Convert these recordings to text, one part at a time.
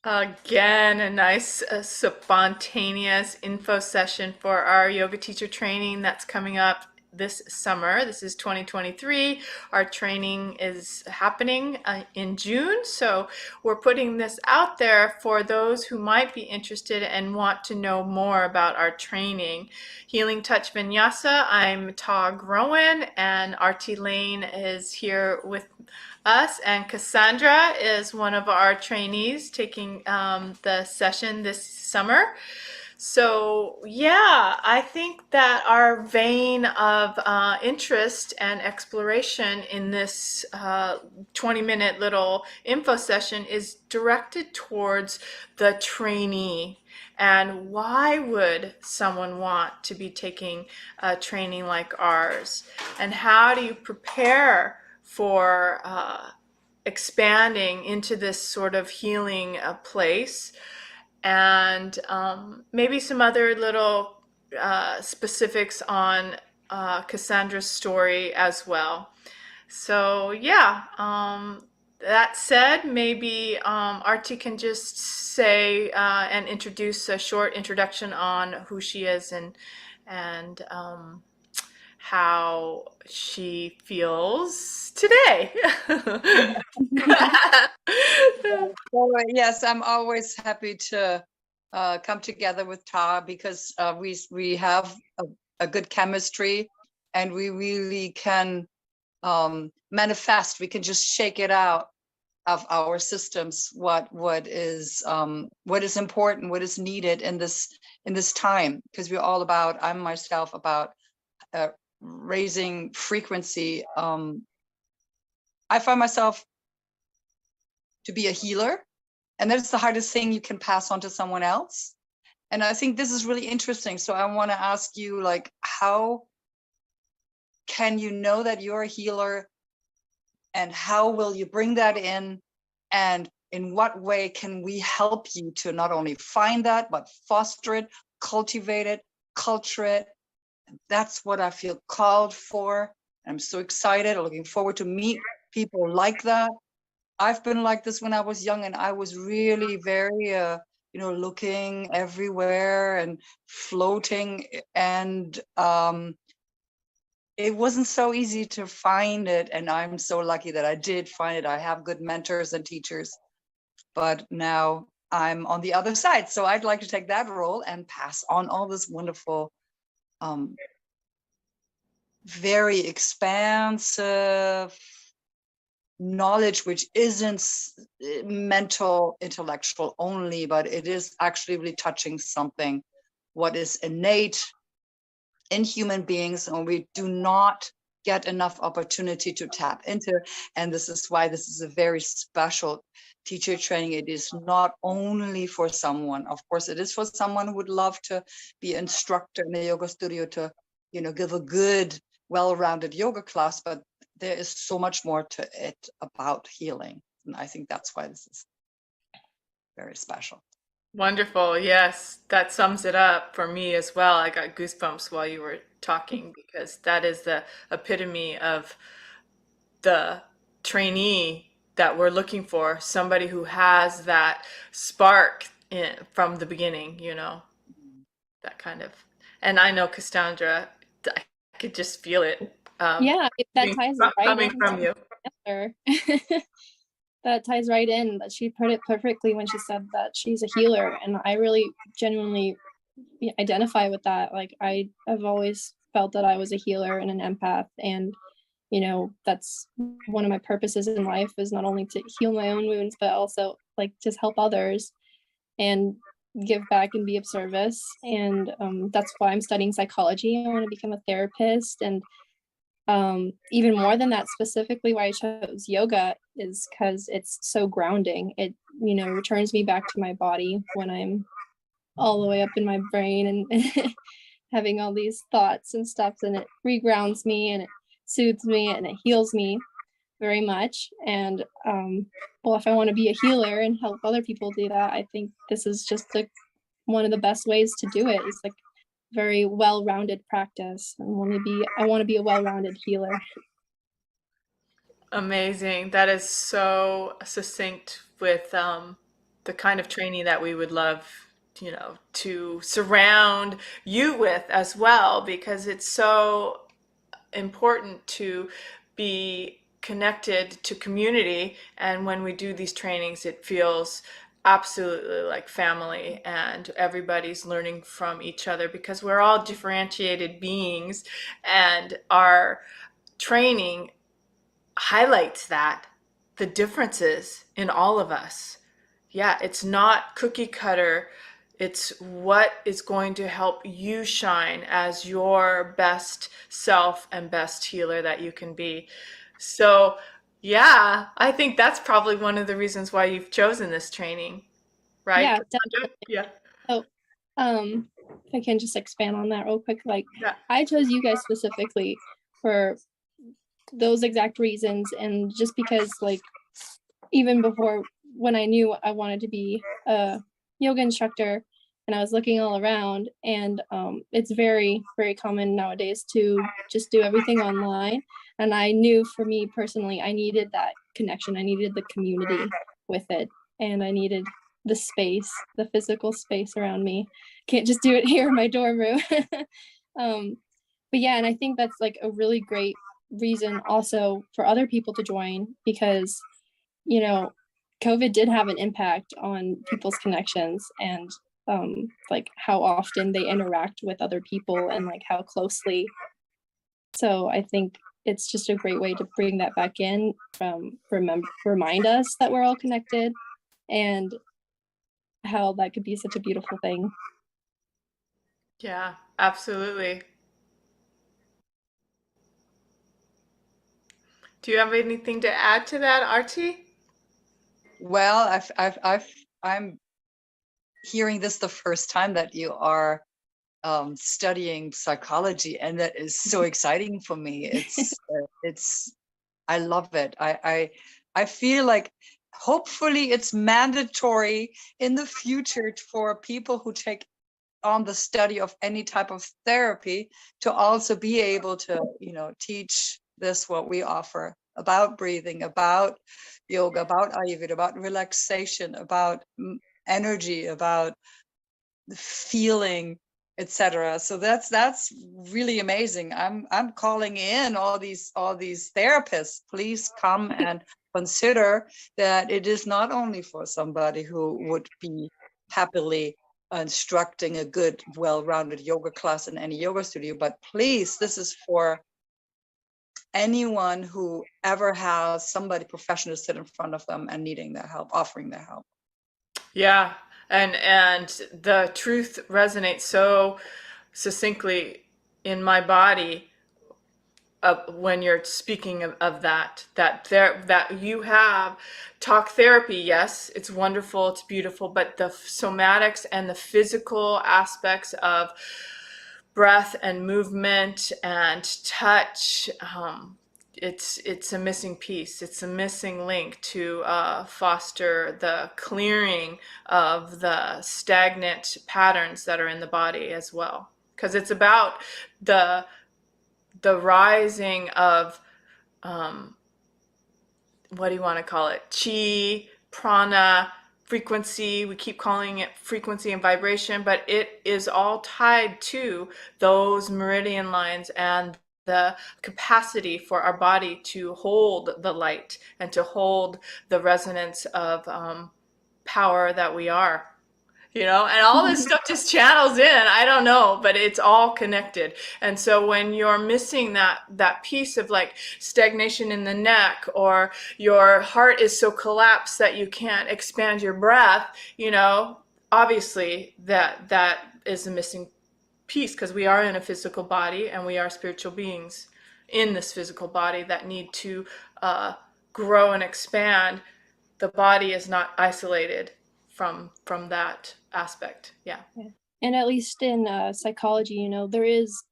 Again, a nice spontaneous info session for our yoga teacher training that's coming up this summer. This is 2023. Our training is happening in June, so we're putting this out there for those who might be interested and want to know more about our training. Healing Touch Vinyasa, I'm Groen, and Arati Lane is here with us, and Cassandra is one of our trainees taking the session this summer. So yeah, I think that our vein of interest and exploration in this 20-minute little info session is directed towards the trainee. And why would someone want to be taking a training like ours? And how do you prepare for expanding into this sort of healing place? And maybe some other little specifics on Cassandra's story as well. So yeah, that said, maybe Arti can just say and introduce a short introduction on who she is and how she feels today. Well, yes, I'm always happy to come together with Ta because we have a good chemistry, and we really can manifest. We can just shake it out of our systems. What is important, what is needed in this time? Because we're all about. I'm myself about raising frequency. I find myself to be a healer, and that's the hardest thing you can pass on to someone else. And I think this is really interesting. So I want to ask you, like, how can you know that you're a healer, and how will you bring that in, and in what way can we help you to not only find that, but foster it, cultivate it, culture it? And that's what I feel called for. I'm so excited, looking forward to meet people like that. I've been like this when I was young, and I was really very, looking everywhere and floating, and it wasn't so easy to find it. And I'm so lucky that I did find it. I have good mentors and teachers, but now I'm on the other side. So I'd like to take that role and pass on all this wonderful, very expansive knowledge, which isn't mental, intellectual only, but it is actually really touching something what is innate in human beings, and we do not get enough opportunity to tap into. And this is why this is a very special teacher training. It is not only for someone, of course it is for someone who would love to be an instructor in a yoga studio to give a good well-rounded yoga class, but there is so much more to it about healing. And I think that's why this is very special. Wonderful. Yes, that sums it up for me as well. I got goosebumps while you were talking because that is the epitome of the trainee that we're looking for, somebody who has that spark from the beginning, that kind of. And I know Cassandra, I could just feel it Yeah, that ties right coming from you. That ties right in. That she put it perfectly when she said that she's a healer, and I really genuinely identify with that. Like I've always felt that I was a healer and an empath, and that's one of my purposes in life, is not only to heal my own wounds, but also like just help others and give back and be of service. And that's why I'm studying psychology. I want to become a therapist. And even more than that, specifically why I chose yoga is because it's so grounding. It returns me back to my body when I'm all the way up in my brain and having all these thoughts and stuff, and it regrounds me and it soothes me and it heals me very much. And well, if I want to be a healer and help other people do that, I think this is just one of the best ways to do it. It's like very well-rounded practice. I want to be a well-rounded healer. Amazing. That is so succinct with the kind of training that we would love, to surround you with as well, because it's so important to be connected to community. And when we do these trainings, it feels absolutely like family, and everybody's learning from each other because we're all differentiated beings, and our training highlights that, the differences in all of us. Yeah, it's not cookie cutter. It's what is going to help you shine as your best self and best healer that you can be. So, yeah, I think that's probably one of the reasons why you've chosen this training, right, Yeah, Cassandra? Yeah, so if I can just expand on that real quick, like yeah, I chose you guys specifically for those exact reasons, and just because like even before, when I knew I wanted to be a yoga instructor, and I was looking all around, and it's very, very common nowadays to just do everything online. And I knew for me personally, I needed that connection. I needed the community with it, and I needed the space, the physical space around me. Can't just do it here in my dorm room. um, but yeah, and I think that's like a really great reason also for other people to join, because you know, COVID did have an impact on people's connections, and like how often they interact with other people and like how closely. So I think it's just a great way to bring that back in, remind us that we're all connected, and how that could be such a beautiful thing. yeah, absolutely. Do you have anything to add to that, Arti? Well, I'm hearing this the first time that you are studying psychology, and that is so exciting for me. It's I love it. I feel like hopefully it's mandatory in the future for people who take on the study of any type of therapy to also be able to, teach this, what we offer about breathing, about yoga, about Ayurveda, about relaxation, about energy, about feeling, etc. So that's really amazing. I'm calling in all these therapists. Please come and consider that it is not only for somebody who would be happily instructing a good, well-rounded yoga class in any yoga studio, but please, this is for anyone who ever has somebody professional sit in front of them and needing their help, offering their help. Yeah, and the truth resonates so succinctly in my body when you're speaking of that you have talk therapy. Yes, it's wonderful, it's beautiful, but the somatics and the physical aspects of breath and movement and touch, it's a missing piece. It's a missing link to foster the clearing of the stagnant patterns that are in the body as well. Because it's about the rising of, what do you want to call it? Chi, prana, frequency. We keep calling it frequency and vibration, but it is all tied to those meridian lines and the capacity for our body to hold the light and to hold the resonance of power that we are. And all this stuff just channels in. I don't know, but it's all connected. And so when you're missing that piece of like stagnation in the neck, or your heart is so collapsed that you can't expand your breath, obviously that is a missing piece, because we are in a physical body and we are spiritual beings in this physical body that need to grow and expand. The body is not isolated from that aspect. Yeah. And at least in psychology, there is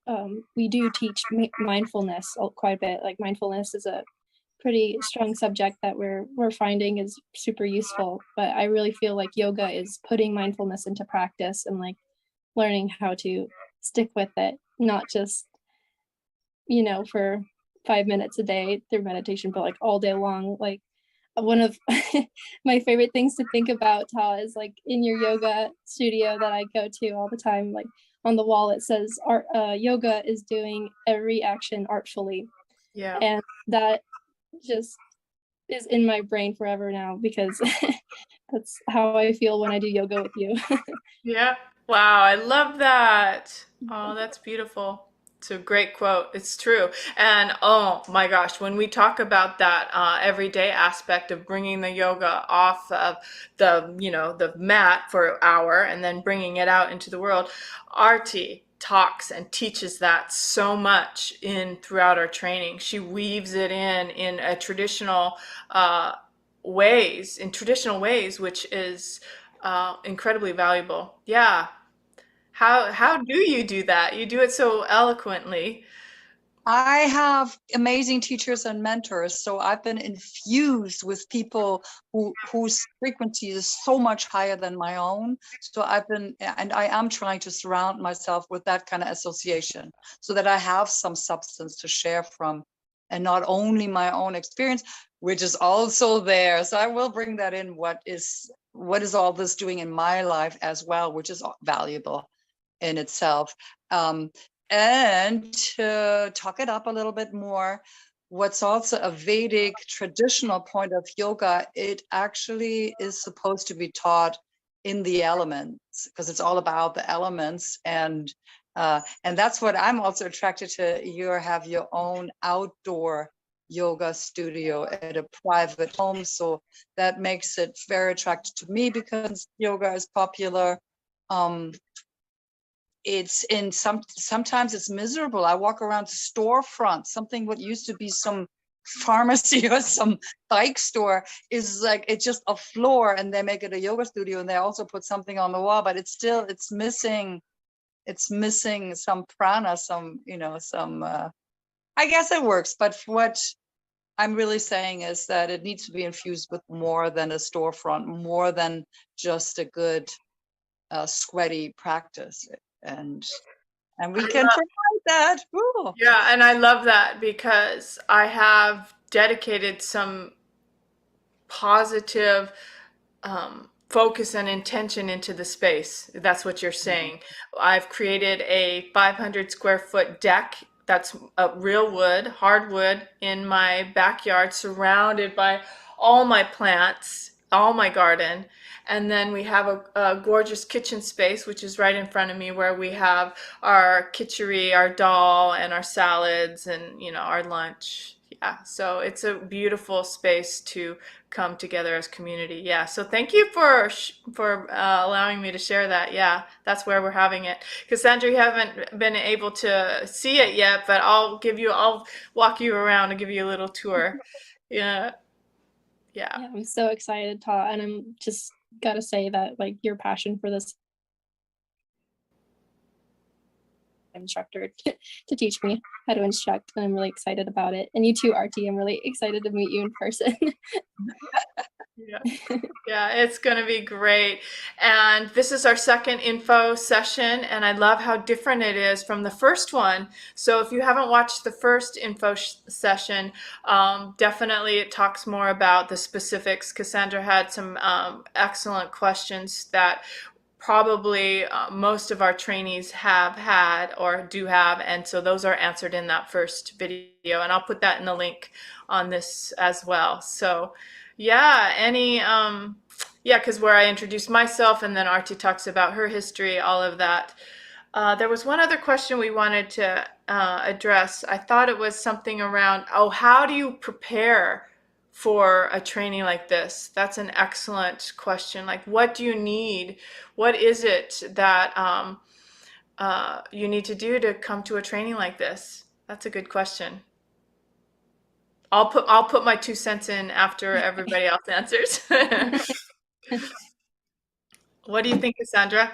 we do teach mindfulness quite a bit. Like mindfulness is a pretty strong subject that we're finding is super useful. But I really feel like yoga is putting mindfulness into practice, and like learning how to stick with it, not just for 5 minutes a day through meditation, but like all day long. Like one of my favorite things to think about, Ta, is like in your yoga studio that I go to all the time, like on the wall it says art, yoga is doing every action artfully. Yeah. And that just is in my brain forever now, because that's how I feel when I do yoga with you. Yeah. Wow, I love that. Oh, that's beautiful. It's a great quote. It's true. And oh my gosh, when we talk about that everyday aspect of bringing the yoga off of the mat for an hour and then bringing it out into the world, Arti talks and teaches that so much in throughout our training. She weaves it in a traditional traditional ways, which is incredibly valuable. Yeah. How do you do that? You do it so eloquently. I have amazing teachers and mentors, so I've been infused with people whose frequency is so much higher than my own. So I am trying to surround myself with that kind of association, so that I have some substance to share from, and not only my own experience, which is also there. So I will bring that in. What is all this doing in my life as well, which is valuable in itself. And to talk it up a little bit more, what's also a Vedic traditional point of yoga, it actually is supposed to be taught in the elements, because it's all about the elements. And that's what I'm also attracted to. You have your own outdoor yoga studio at a private home, so that makes it very attractive to me, because yoga is popular. Sometimes it's miserable. I walk around storefronts, something what used to be some pharmacy or some bike store is like, it's just a floor, and they make it a yoga studio, and they also put something on the wall, but it's missing some prana, I guess it works. But what I'm really saying is that it needs to be infused with more than a storefront, more than just a good sweaty practice. And we can provide that. Ooh. Yeah, and I love that because I have dedicated some positive focus and intention into the space. That's what you're saying. I've created a 500 square foot deck that's real wood, hardwood, in my backyard, surrounded by all my plants, all my garden. And then we have a gorgeous kitchen space, which is right in front of me, where we have our kitchery, our dal, and our salads, and our lunch. Yeah, so it's a beautiful space to come together as community. Yeah, so thank you for allowing me to share that. Yeah, that's where we're having it. Cassandra, you haven't been able to see it yet, but I'll walk you around and give you a little tour. Yeah. Yeah. Yeah, I'm so excited, Ta, and I'm just gotta say that like your passion for this instructor to teach me how to instruct, and I'm really excited about it. And you too, Arti, I'm really excited to meet you in person. Yeah. Yeah, it's going to be great. And this is our second info session, and I love how different it is from the first one. So if you haven't watched the first info session, definitely it talks more about the specifics. Cassandra had some excellent questions that probably most of our trainees have had or do have, and so those are answered in that first video, and I'll put that in the link on this as well. So yeah, because where I introduced myself and then Arti talks about her history, all of that. There was one other question we wanted to address. I thought it was something around, how do you prepare for a training like this? That's an excellent question. Like, what do you need? What is it that you need to do to come to a training like this? That's a good question. I'll put my 2 cents in after everybody else answers. What do you think, Cassandra?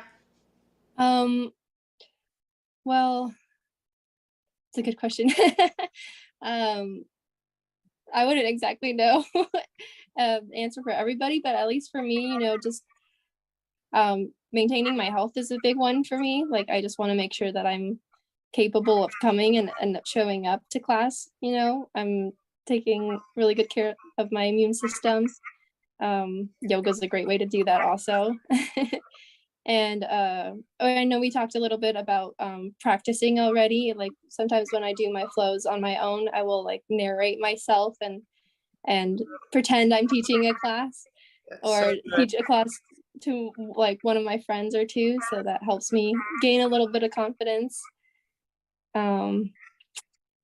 Well, it's a good question. I wouldn't exactly know answer for everybody, but at least for me, just maintaining my health is a big one for me. Like, I just want to make sure that I'm capable of coming and showing up to class. I'm taking really good care of my immune system. Yoga is a great way to do that also. And I know we talked a little bit about practicing already. Like sometimes when I do my flows on my own, I will like narrate myself and pretend I'm teaching a class or teach a class to like one of my friends or two. So that helps me gain a little bit of confidence.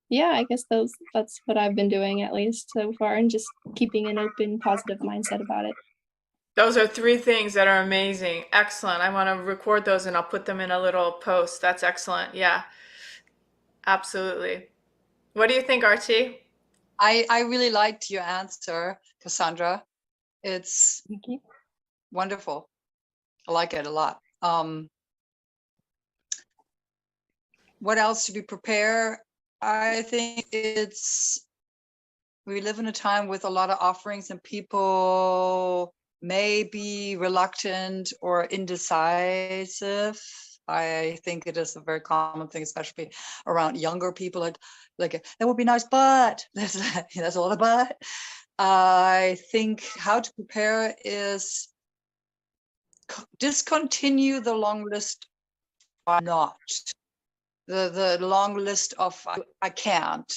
Yeah, I guess that's what I've been doing at least so far, and just keeping an open, positive mindset about it. Those are three things that are amazing. Excellent. I want to record those and I'll put them in a little post. That's excellent. Yeah, absolutely. What do you think, Archie? I really liked your answer, Cassandra. It's Thank you. wonderful. I like it a lot. What else to be prepared? I think we live in a time with a lot of offerings and people may be reluctant or indecisive. I think it is a very common thing, especially around younger people. Like that would be nice, but there's a lot of but. I think how to prepare is discontinue the long list or not. The long list of I can't,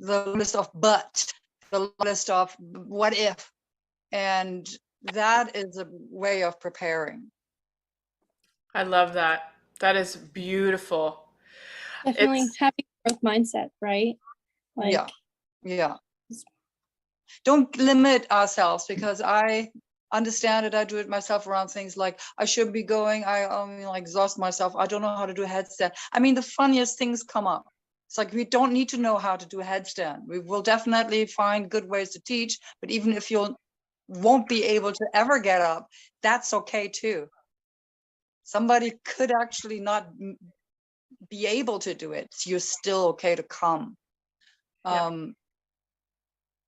the list of but, the list of what if, and that is a way of preparing. I love that. That is beautiful. Definitely It's having a growth mindset, right? Like, Yeah. Don't limit ourselves, because I understand it. I do it myself around things like I should be going. I exhaust myself. I don't know how to do a headstand. I mean, the funniest things come up. It's like we don't need to know how to do a headstand. We will definitely find good ways to teach, but even if you won't be able to ever get up, that's okay too. Somebody could actually not be able to do it. You're still okay to come.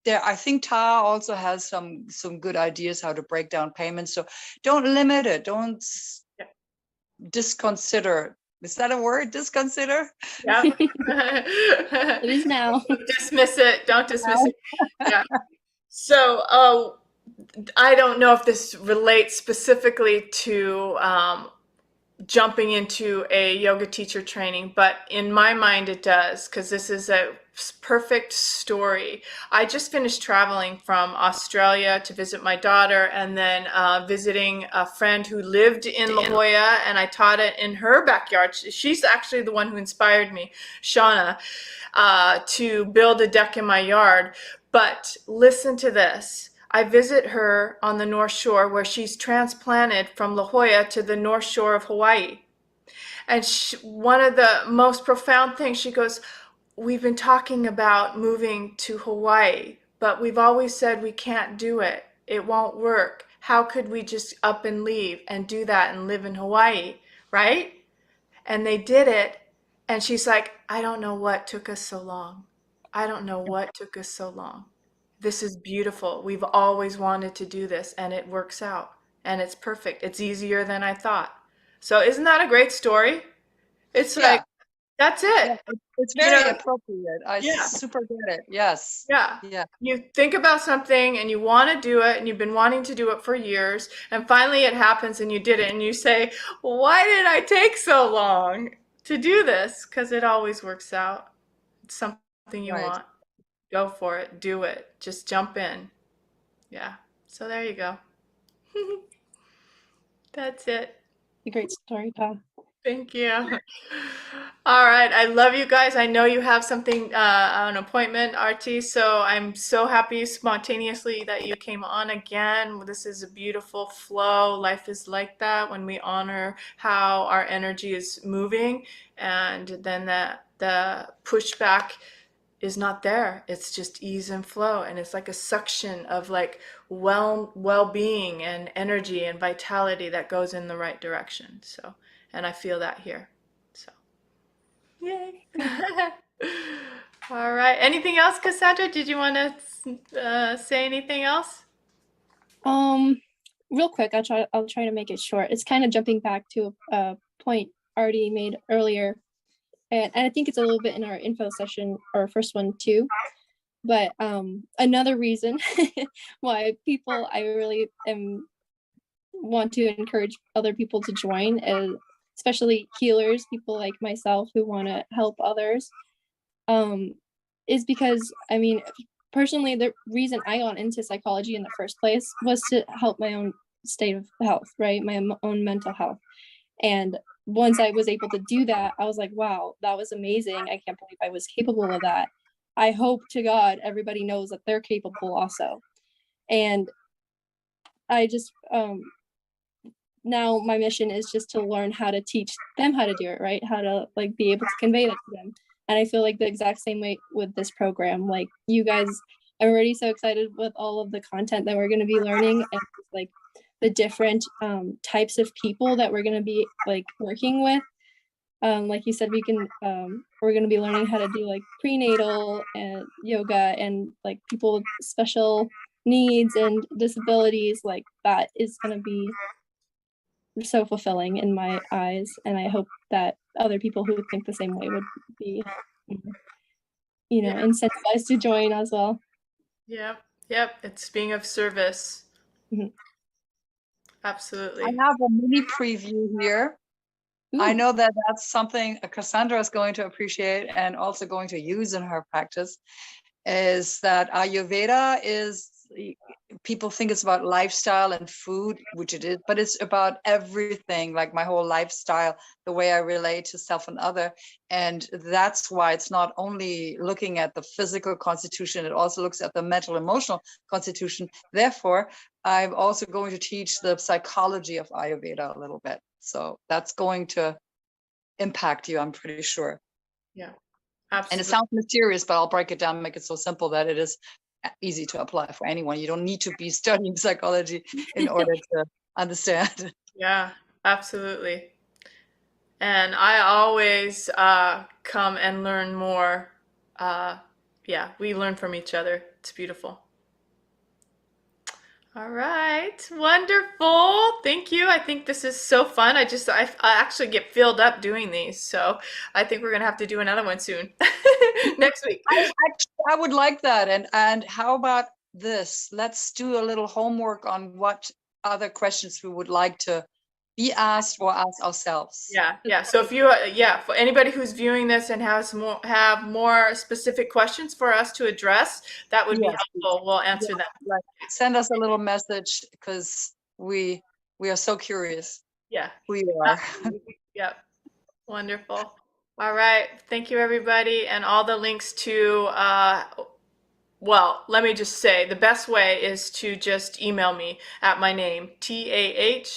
I think Ta also has some good ideas how to break down payments. So don't limit it. Don't disconsider. Is that a word? Disconsider? yeah. it is now. Don't dismiss it. Don't dismiss it. Yeah. So, I don't know if this relates specifically to jumping into a yoga teacher training, but in my mind it does, because this is a perfect story. I just finished traveling from Australia to visit my daughter, and then visiting a friend who lived in La Jolla, and I taught it in her backyard. She's actually the one who inspired me, Shauna, to build a deck in my yard. But listen to this. I visit her on the North Shore, where she's transplanted from La Jolla to the North Shore of Hawaii. And one of the most profound things, she goes, we've been talking about moving to Hawaii, but we've always said we can't do it. It won't work. How could we just up and leave and do that and live in Hawaii, right? And they did it. And she's like, I don't know what took us so long. I don't know what took us so long. This is beautiful. We've always wanted to do this, and it works out, and it's perfect. It's easier than I thought. So isn't that a great story? It's like, that's it. It's You very know, appropriate. I yeah, super get it. Yes. yeah. Yeah. You think about something and you want to do it, and you've been wanting to do it for years, and finally it happens and you did it, and you say, why did I take so long to do this? Because it always works out. It's something you Right. want. Go for it. Do it. Just jump in. Yeah. So there you go. That's it. A great story, Pa. Thank you. All right. I love you guys. I know you have something, an appointment, Arti. So I'm so happy spontaneously that you came on again. This is a beautiful flow. Life is like that when we honor how our energy is moving, and then the pushback is not there. It's just ease and flow, and it's like a suction of like well-being and energy and vitality that goes in the right direction. So, and I feel that here. So, yay. All right. Anything else, Cassandra? Did you want to say anything else? Real quick, I'll try to make it short. It's kind of jumping back to a point already made earlier, and I think it's a little bit in our info session, our first one too. But another reason why I really want to encourage other people to join, especially healers, people like myself who want to help others, is because, I mean, personally, the reason I got into psychology in the first place was to help my own state of health, right? My own mental health. And once I was able to do that, I was like, wow, that was amazing. I can't believe I was capable of that. I hope to God everybody knows that they're capable also. And I just, now my mission is just to learn how to teach them how to do it, right? How to like be able to convey that to them. And I feel like the exact same way with this program. Like you guys, I'm already so excited with all of the content that we're going to be learning, and like the different types of people that we're going to be like working with. Like you said, we're going to be learning how to do like prenatal and yoga, and like people with special needs and disabilities. Like that is going to be so fulfilling in my eyes, and I hope that other people who think the same way would be, Yeah. incentivized to join as well. Yep. Yep. It's being of service. Mhm. Absolutely. I have a mini preview here. I Ooh. know that that's something Cassandra is going to appreciate and also going to use in her practice, is that Ayurveda is, people think it's about lifestyle and food, which it is, but it's about everything, like my whole lifestyle, the way I relate to self and other. And that's why it's not only looking at the physical constitution, it also looks at the mental, emotional constitution. Therefore, I'm also going to teach the psychology of Ayurveda a little bit. So that's going to impact you, I'm pretty sure. Yeah. And it Absolutely. sounds mysterious, but I'll break it down, make it so simple that it is easy to apply for anyone. You don't need to be studying psychology in order to understand. Yeah. Absolutely. And I always come and learn more. Yeah, we learn from each other. It's beautiful. All right, wonderful. Thank you. I think this is so fun. I actually get filled up doing these, so I think we're gonna have to do another one soon, next week. I would like that. And how about this? Let's do a little homework on what other questions we would like to be asked or ask ourselves. Yeah, yeah. So if you, yeah, for anybody who's viewing this and have more specific questions for us to address, that would be Yes, helpful. We'll answer them. like, send us a little message, because we are so curious Yeah, who you are. absolutely. Yep. Wonderful. All right. Thank you, everybody. And all the links to, well, let me just say the best way is to just email me at my name, TAHGROEN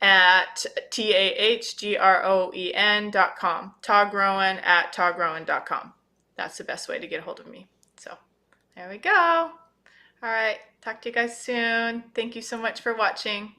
at TAHGROEN.com. TogGroen@TogGroen.com. That's the best way to get a hold of me. So there we go. All right. Talk to you guys soon. Thank you so much for watching.